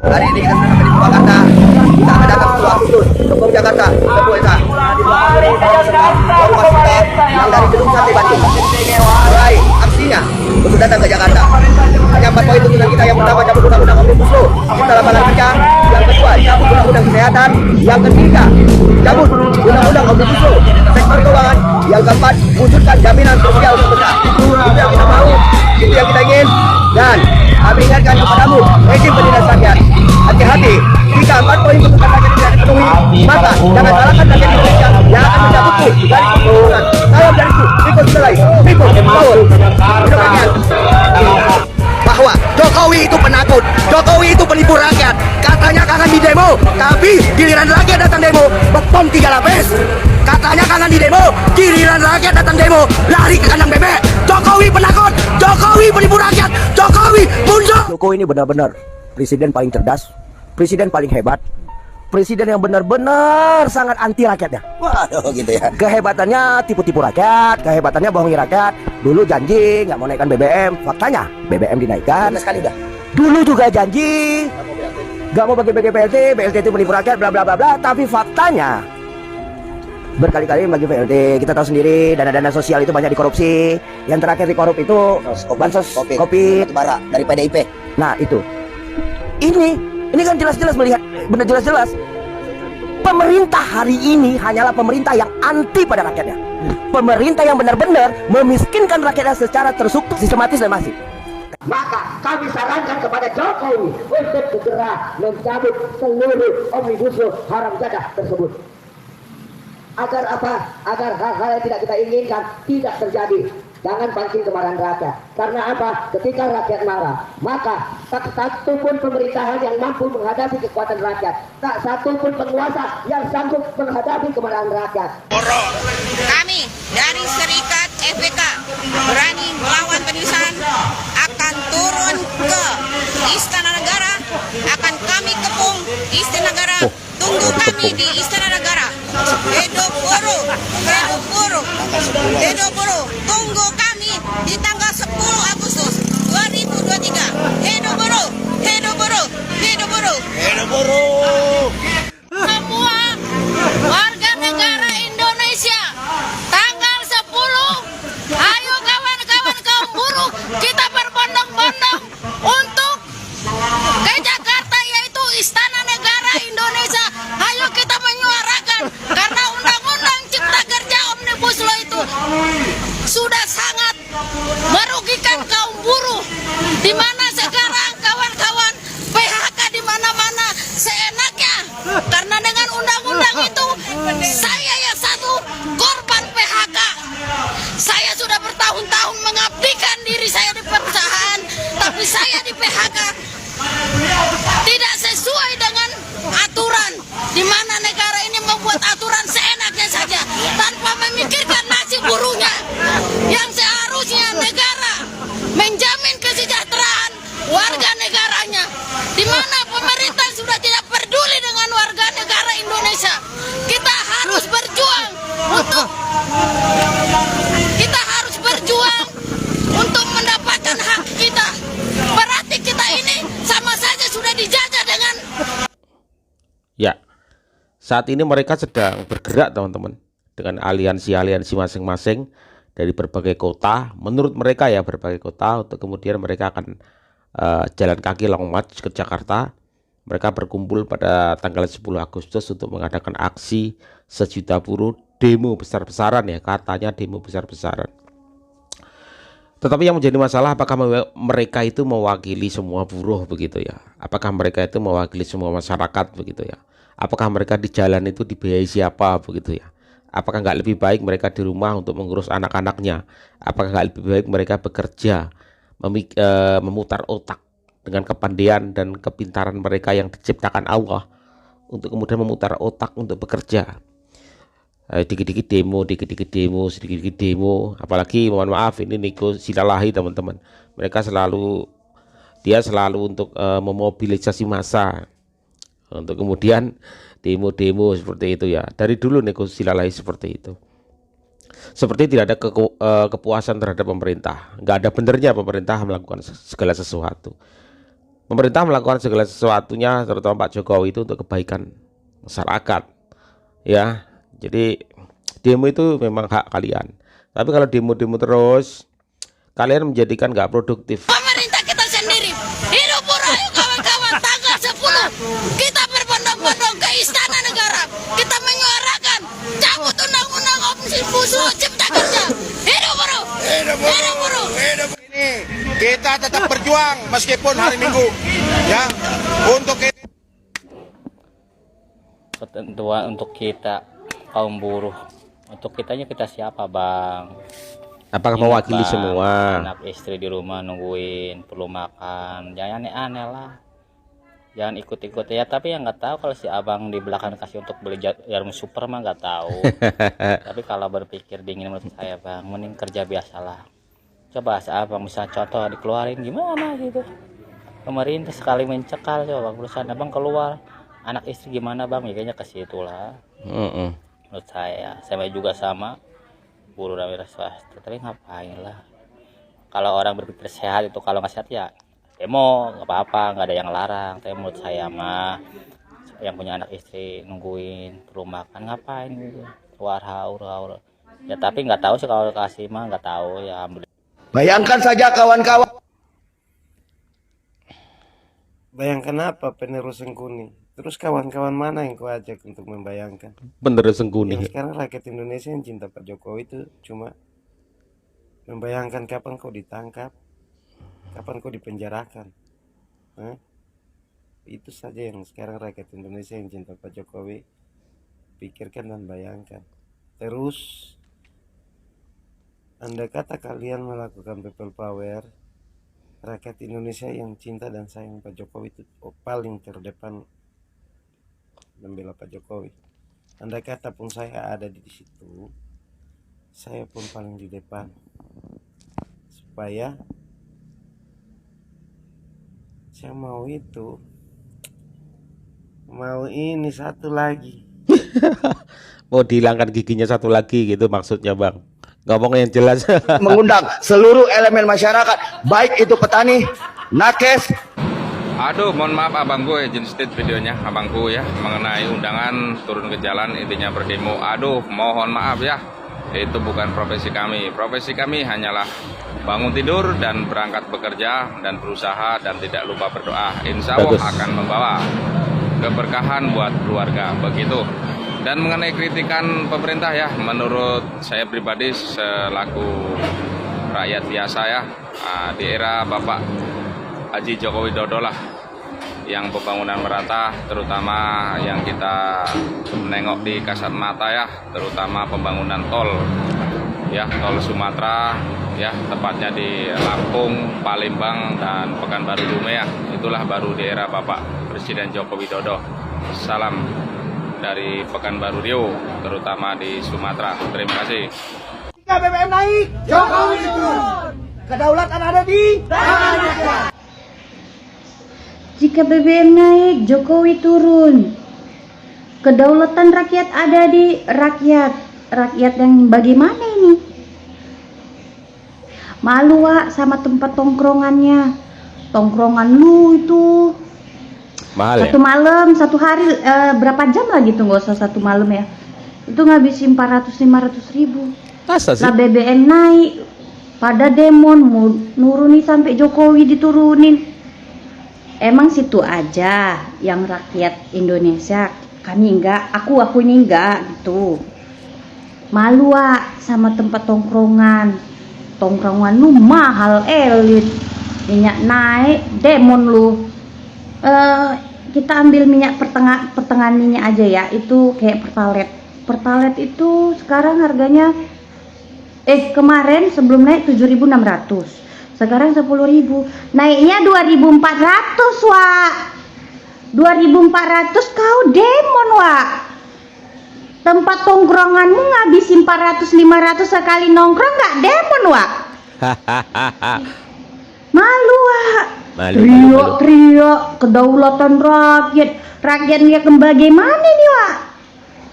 Hari ini kita sudah sampai di Purwakarta. Kita akan datang ke Agustus, Kebun Jakarta, Kebun Esa. Rumah kita yang dari gedung Sate Batu. Mulai aksinya untuk datang ke Jakarta. Hanya 4 poin tuntutan kita. Yang pertama, cabut undang-undang Omnibus Law Cipta Lapangan Kerja. Yang kedua, cabut undang-undang kesehatan. Yang ketiga, cabut undang-undang Omnibus Law sektor keuangan. Yang keempat, wujudkan jaminan sosial untuk kita. Itu yang kita mau, itu yang kita ingin. Dan kami ingatkan kepadamu, rezim penindasan rakyat, hati-hati. Jika 4 poin tuntutan rakyat tidak dipenuhi, maka jangan salahkan rakyat Indonesia yang akan mencabutmu dari pemerintahan. Salam dariku, Riko Sulai, Riko Power, hidup rakyat. Bahwa Jokowi itu penakut, Jokowi itu penipu rakyat. Katanya kangen di demo, tapi giliran rakyat datang demo, bom 3 lapis. Katanya kangen di demo, giliran rakyat datang demo, lari ke kandang bebek. Jokowi penakut, Jokowi penipu rakyat, Jokowi mundur. Jokowi ini benar-benar presiden paling cerdas, presiden paling hebat, presiden yang benar-benar sangat anti rakyatnya. Waduh, gitu ya. Kehebatannya tipu-tipu rakyat, kehebatannya bohongi rakyat. Dulu janji nggak mau naikkan BBM, faktanya BBM dinaikkan. Sekali udah. Dulu juga janji nggak mau bagi-bagi PLT, BLT itu menipu rakyat, bla bla bla bla. Tapi faktanya berkali-kali bagi PLT. Kita tahu sendiri dana-dana sosial itu banyak dikorupsi. Yang terakhir dikorup itu bansos kopi bara dari PDIP. Nah itu, ini kan jelas-jelas melihat, benar jelas-jelas pemerintah hari ini hanyalah pemerintah yang anti pada rakyatnya. Pemerintah yang benar-benar memiskinkan rakyatnya secara terstruktur, sistematis dan masif. Maka kami sarankan kepada Jokowi untuk segera mencabut seluruh Omnibus Law haram jadah tersebut. Agar apa? Agar hal-hal yang tidak kita inginkan tidak terjadi. Jangan pancing kemarahan rakyat. Karena apa? Ketika rakyat marah, maka tak satu pun pemerintahan yang mampu menghadapi kekuatan rakyat. Tak satu pun penguasa yang sanggup menghadapi kemarahan rakyat. Kami dari Serikat FPK berani melawan penistaan, akan turun ke Istana Negara, akan kami kepung Istana Negara. Tunggu kami di Istana Negara. Hidup buruh, hidup buruh, hidup buruh. Tunggu kami di tanggal 10 Agustus 2023. Hidup buruh, hidup buruh, hidup buruh, hidup buruh. Semua warga negara Indonesia, tanggal 10, ayo kawan-kawan kaum buruh, kita berbondong-bondong untuk ke Jakarta, yaitu Istana Negara Indonesia. Ayo kita menyuarakan, karena undang-undang Cipta Kerja Omnibus Law itu sudah sangat merugikan kaum buruh, di mana sekarang kawan-kawan PHK di mana-mana seenaknya. Karena dengan undang-undang itu, saya yang satu korban PHK. Saya sudah bertahun-tahun mengabdikan diri saya di perusahaan, tapi saya di PHK tidak sesuai dengan aturan, di mana negara ini membuat aturan seenaknya saja tanpa memikirkan nasib buruhnya, yang seharusnya negara menjamin kesejahteraan warga negaranya, di mana pemerintah sudah tidak peduli dengan warga negara Indonesia. Kita harus berjuang untuk mendapatkan hak kita. Berarti kita ini sama saja sudah dijajah dengan. Ya, saat ini mereka sedang bergerak teman-teman, dengan aliansi-aliansi masing-masing dari berbagai kota. Menurut mereka ya, berbagai kota, untuk kemudian mereka akan jalan kaki long march ke Jakarta. Mereka berkumpul pada tanggal 10 Agustus untuk mengadakan aksi sejuta buruh, demo besar-besaran ya, katanya demo besar-besaran. Tetapi yang menjadi masalah, apakah mereka itu mewakili semua buruh begitu ya? Apakah mereka itu mewakili semua masyarakat begitu ya? Apakah mereka di jalan itu dibiayai siapa begitu ya? Apakah nggak lebih baik mereka di rumah untuk mengurus anak-anaknya? Apakah nggak lebih baik mereka bekerja, memutar otak dengan kepandaian dan kepintaran mereka yang diciptakan Allah, untuk kemudian memutar otak untuk bekerja? Dikit-dikit demo, dikit-dikit demo, sedikit-dikit demo. Apalagi mohon maaf, ini Niko Silalahi teman-teman. Dia selalu untuk memobilisasi massa, untuk kemudian demo-demo seperti itu ya. Dari dulu Niko Silalahi seperti itu. Seperti tidak ada kepuasan terhadap pemerintah. Nggak ada benernya pemerintah melakukan segala sesuatu. pemerintah melakukan segala sesuatunya, terutama Pak Jokowi itu untuk kebaikan masyarakat. Ya, jadi demo itu memang hak kalian. Tapi kalau demo-demo terus, kalian menjadikan nggak produktif. Pemerintah kita sendiri. Hidup Rayu kawan-kawan, tanggal 10 kita berbondong-bondong ke Istana Negara. Kita menyuarakan cabut undang-undang Omnibus Law Cipta Kerja. Hidup buruh. Hidup buruh. Ini kita tetap berjuang meskipun hari Minggu, ya, untuk ketentuan untuk kita kaum buruh. Untuk kitanya kita siapa, Bang? Apakah Ingat, mewakili Bang, semua? anak istri di rumah nungguin perlu makan, jangan aneh-aneh lah, jangan ikut-ikut ya. Tapi yang nggak tahu kalau si abang di belakang kasih untuk beli jarum super mah nggak tahu. Tapi kalau berpikir dingin menurut saya, Bang, mending kerja biasalah. Coba abang bisa contoh dikeluarin gimana gitu. Pemerintah sekali mencekal, coba perusahaan abang keluar, anak istri gimana, Bang? Ya, kayaknya ke situ lah. Menurut saya juga sama buruh dan wira swasta, tapi ngapain lah. Kalau orang berpikir sehat itu, kalau nggak sehat ya demo, nggak apa-apa, nggak ada yang larang. Tapi menurut saya mah yang punya anak istri nungguin perlu makan, ngapain gitu, keluar haur. Ya tapi nggak tahu sih, kalau kasih mah nggak tahu ya. Bayangkan saja kawan-kawan. Bayangkan apa penerus Sengkuni? Terus kawan-kawan mana yang kau ajak untuk membayangkan? Bener Sengkuni. Yang sekarang rakyat Indonesia yang cinta Pak Jokowi itu cuma membayangkan kapan kau ditangkap, kapan kau dipenjarakan. Itu saja yang sekarang rakyat Indonesia yang cinta Pak Jokowi pikirkan dan bayangkan. Terus andai kata kalian melakukan people power, rakyat Indonesia yang cinta dan sayang Pak Jokowi itu paling terdepan membela Pak Jokowi. Andai kata pun saya ada di situ, saya pun paling di depan, supaya saya mau ini satu lagi. Mau dihilangkan giginya satu lagi gitu maksudnya, Bang. Ngomong yang jelas. Mengundang seluruh elemen masyarakat, baik itu petani, nakes. Aduh, mohon maaf abangku, izin state videonya abangku ya, mengenai undangan turun ke jalan intinya berdemo. Aduh, mohon maaf ya, itu bukan profesi kami. Profesi kami hanyalah bangun tidur dan berangkat bekerja dan berusaha dan tidak lupa berdoa. Insya Allah akan membawa keberkahan buat keluarga, begitu. Dan mengenai kritikan pemerintah ya, menurut saya pribadi selaku rakyat biasa ya, di era Bapak Haji Joko Widodo lah, yang pembangunan merata, terutama yang kita menengok di kasat mata ya, terutama pembangunan tol ya, tol Sumatera ya, tepatnya di Lampung, Palembang dan Pekanbaru Dumai ya, itulah baru di era Bapak Presiden Joko Widodo. Salam dari Pekanbaru Riau, terutama di Sumatera. Terima kasih. Jika BBM naik, Jokowi turun. Kedaulatan ada di tangan rakyat. Jika BBM naik, Jokowi turun. Kedaulatan rakyat ada di rakyat. Rakyat yang bagaimana ini? Malu, Wak, sama tempat tongkrongannya. Tongkrongan lu itu Mahal satu ya? malam, satu hari, berapa jam lah gitu, nggak usah satu malam ya. Itu ngabisin 400-500 ribu. Masa sih? Lah BBM naik, pada demo mau nurunin sampai Jokowi diturunin. Emang situ aja yang rakyat Indonesia, kami enggak, aku ini enggak gitu. Malu, Wak, sama tempat tongkrongan. Tongkrongan lu mahal elit, minyak naik, demon lu. Kita ambil minyak pertengahan minyak aja ya, itu kayak Pertalite itu sekarang harganya kemarin sebelum naik 7.600, sekarang 10.000, naiknya 2.400, Wak. 2.400 kau demon, Wak. Tempat tongkronganmu ngabisin 400-500 sekali nongkrong, nggak demon, Wak. Malu, Wak. Teriak kedaulatan rakyatnya bagaimana nih, Wak?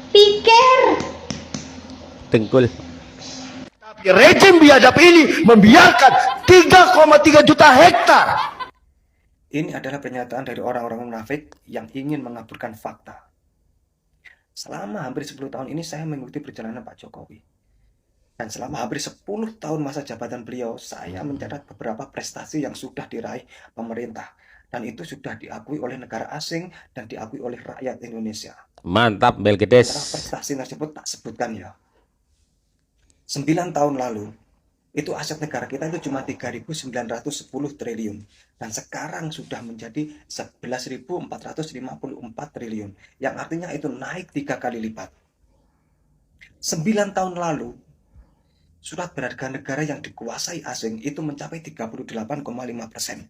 Pikir Dengkul. Tapi rejim biadab ini membiarkan 3,3 juta hektar Ini adalah pernyataan dari orang-orang munafik yang ingin mengaburkan fakta. Selama hampir 10 tahun ini saya mengikuti perjalanan Pak Jokowi. Dan selama hampir 10 tahun masa jabatan beliau, saya mencatat beberapa prestasi yang sudah diraih pemerintah. Dan itu sudah diakui oleh negara asing dan diakui oleh rakyat Indonesia. Mantap, Melkiades. Prestasi tersebut tak sebutkan ya. 9 tahun lalu, itu aset negara kita itu cuma 3.910 triliun. Dan sekarang sudah menjadi 11.454 triliun. Yang artinya itu naik 3 kali lipat. 9 tahun lalu, surat berharga negara yang dikuasai asing itu mencapai 38,5%.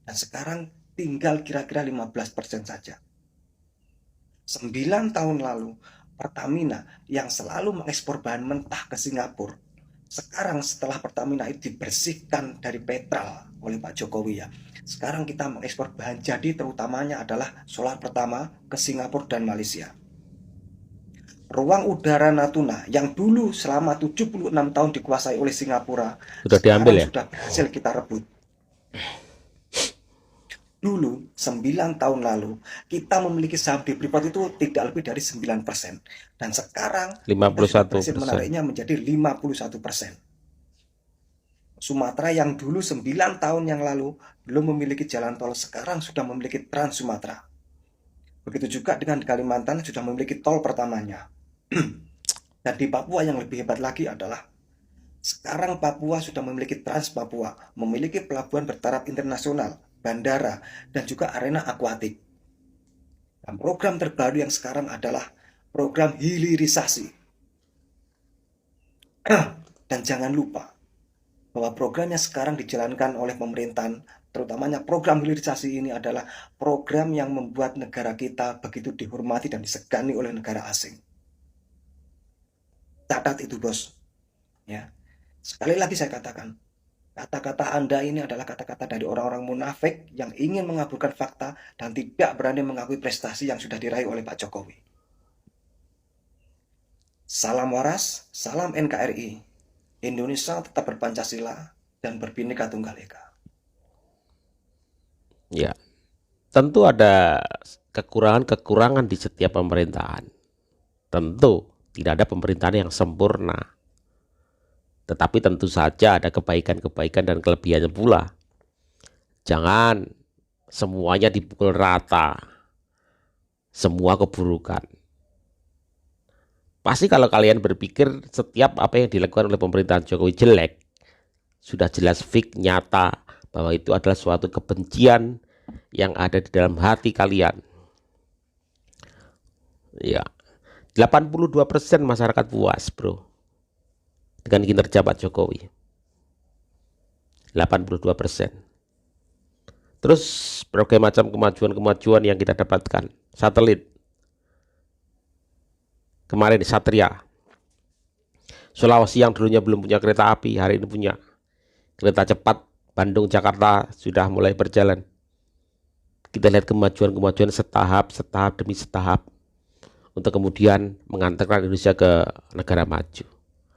Dan sekarang tinggal kira-kira 15% saja. 9 tahun lalu, Pertamina yang selalu mengekspor bahan mentah ke Singapura, sekarang setelah Pertamina itu dibersihkan dari petrol oleh Pak Jokowi ya, sekarang kita mengekspor bahan jadi, terutamanya adalah solar pertama ke Singapura dan Malaysia. Ruang udara Natuna yang dulu selama 76 tahun dikuasai oleh Singapura sudah diambil ya? Sudah berhasil kita rebut. Dulu 9 tahun lalu kita memiliki saham di Freeport itu tidak lebih dari 9%, dan sekarang 51%. menariknya menjadi 51%. Sumatera yang dulu 9 tahun yang lalu belum memiliki jalan tol, sekarang sudah memiliki Trans Sumatera. Begitu juga dengan Kalimantan sudah memiliki tol pertamanya. Dan di Papua yang lebih hebat lagi adalah sekarang Papua sudah memiliki Trans Papua, memiliki pelabuhan bertaraf internasional, bandara, dan juga arena akuatik. Dan program terbaru yang sekarang adalah program hilirisasi. Dan jangan lupa bahwa programnya sekarang dijalankan oleh pemerintahan, terutamanya program hilirisasi ini adalah program yang membuat negara kita begitu dihormati dan disegani oleh negara asing. Catat itu, bos. Ya. Sekali lagi saya katakan, kata-kata Anda ini adalah kata-kata dari orang-orang munafik yang ingin mengaburkan fakta dan tidak berani mengakui prestasi yang sudah diraih oleh Pak Jokowi. Salam waras, salam NKRI. Indonesia tetap berpancasila dan berbhinneka tunggal ika. Ya, tentu ada kekurangan-kekurangan di setiap pemerintahan. Tentu tidak ada pemerintahan yang sempurna. Tetapi tentu saja ada kebaikan-kebaikan dan kelebihannya pula. Jangan semuanya dipukul rata, semua keburukan. Pasti kalau kalian berpikir setiap apa yang dilakukan oleh pemerintahan Jokowi jelek, sudah jelas fix nyata bahwa itu adalah suatu kebencian yang ada di dalam hati kalian. Ya, 82% masyarakat puas, bro, dengan kinerja Pak Jokowi. 82%. Terus berbagai macam kemajuan-kemajuan yang kita dapatkan. Satelit. Kemarin Satria. Sulawesi yang dulunya belum punya kereta api, hari ini punya. Kereta cepat Bandung-Jakarta sudah mulai berjalan. Kita lihat kemajuan-kemajuan setahap demi setahap, untuk kemudian mengantarkan Indonesia ke negara maju.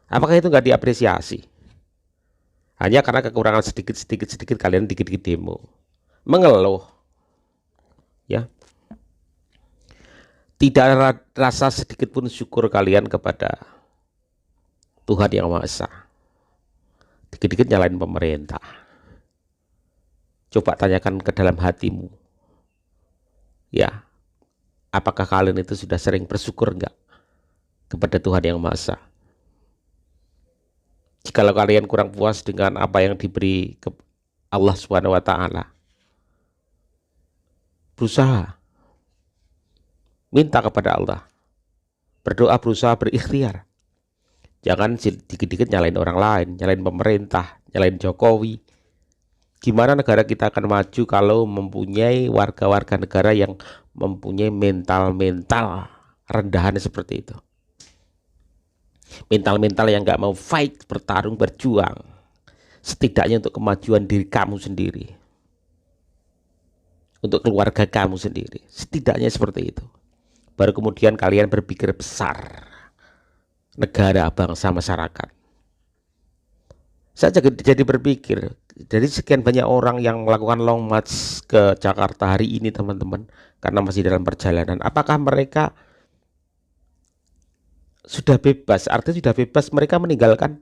Apakah itu nggak diapresiasi? Hanya karena kekurangan sedikit kalian dikit-dikit demo, mengeluh, ya. Tidak ada rasa sedikit pun syukur kalian kepada Tuhan Yang Maha Esa. Dikit-dikit nyalain pemerintah. Coba tanyakan ke dalam hatimu, ya, apakah kalian itu sudah sering bersyukur enggak kepada Tuhan Yang Maha Esa? Jikalau kalian kurang puas dengan apa yang diberi ke Allah Subhanahu wa Ta'ala, berusaha minta kepada Allah, berdoa, berusaha berikhtiar. Jangan dikit-dikit nyalain orang lain, nyalain pemerintah, nyalain Jokowi. Gimana negara kita akan maju kalau mempunyai warga-warga negara yang mempunyai mental rendahan seperti itu? Mental yang gak mau fight, bertarung, berjuang, setidaknya untuk kemajuan diri kamu sendiri, untuk keluarga kamu sendiri, setidaknya seperti itu. Baru kemudian kalian berpikir besar, negara, bangsa, masyarakat. Saya jadi berpikir, dari sekian banyak orang yang melakukan long march ke Jakarta hari ini teman-teman, karena masih dalam perjalanan, apakah mereka sudah bebas? Artinya sudah bebas mereka meninggalkan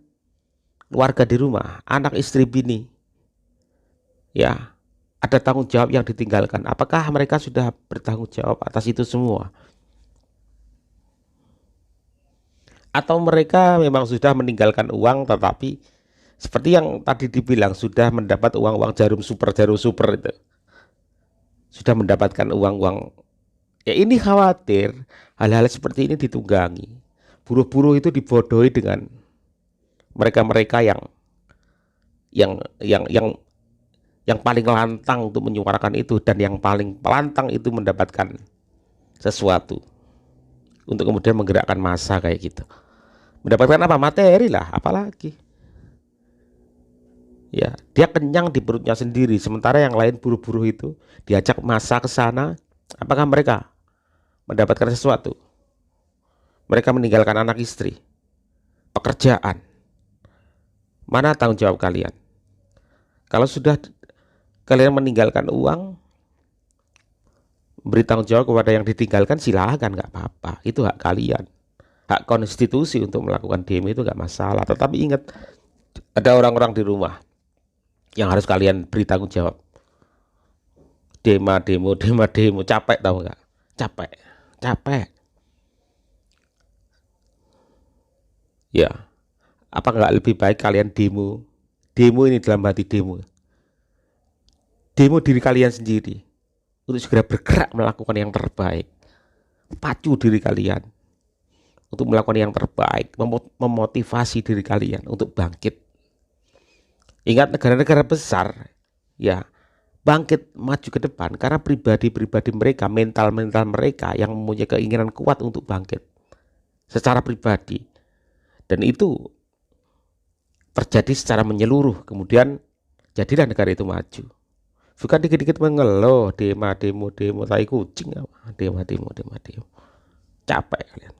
keluarga di rumah, anak, istri, bini, ya, ada tanggung jawab yang ditinggalkan. Apakah mereka sudah bertanggung jawab atas itu semua? Atau mereka memang sudah meninggalkan uang, tetapi seperti yang tadi dibilang, sudah mendapat uang-uang jarum super itu, sudah mendapatkan uang-uang. Ya, ini khawatir hal-hal seperti ini ditunggangi. Buruh-buruh itu dibodohi dengan mereka-mereka yang paling lantang untuk menyuarakan itu, dan yang paling lantang itu mendapatkan sesuatu untuk kemudian menggerakkan massa kayak gitu. Mendapatkan apa? Materi lah, apalagi. Ya, dia kenyang di perutnya sendiri, sementara yang lain buruh-buruh itu diajak massa ke sana. Apakah mereka mendapatkan sesuatu? Mereka meninggalkan anak, istri, pekerjaan. Mana tanggung jawab kalian? Kalau sudah kalian meninggalkan uang, beri tanggung jawab kepada yang ditinggalkan, silahkan, nggak apa-apa. Itu hak kalian, hak konstitusi untuk melakukan demo, itu nggak masalah. Tetapi ingat, ada orang-orang di rumah yang harus kalian beri tanggung jawab. Demo, capek tahu nggak? Capek. Ya, apa nggak lebih baik kalian demo ini dalam hati demo diri kalian sendiri, untuk segera bergerak melakukan yang terbaik. Pacu diri kalian untuk melakukan yang terbaik, memotivasi diri kalian untuk bangkit. Ingat, negara-negara besar ya bangkit maju ke depan karena pribadi-pribadi mereka, mental mereka yang mempunyai keinginan kuat untuk bangkit secara pribadi, dan itu terjadi secara menyeluruh. Kemudian jadilah negara itu maju. Bukan dikit-dikit mengeluh, demo, tai kucing, demo. Capek kalian.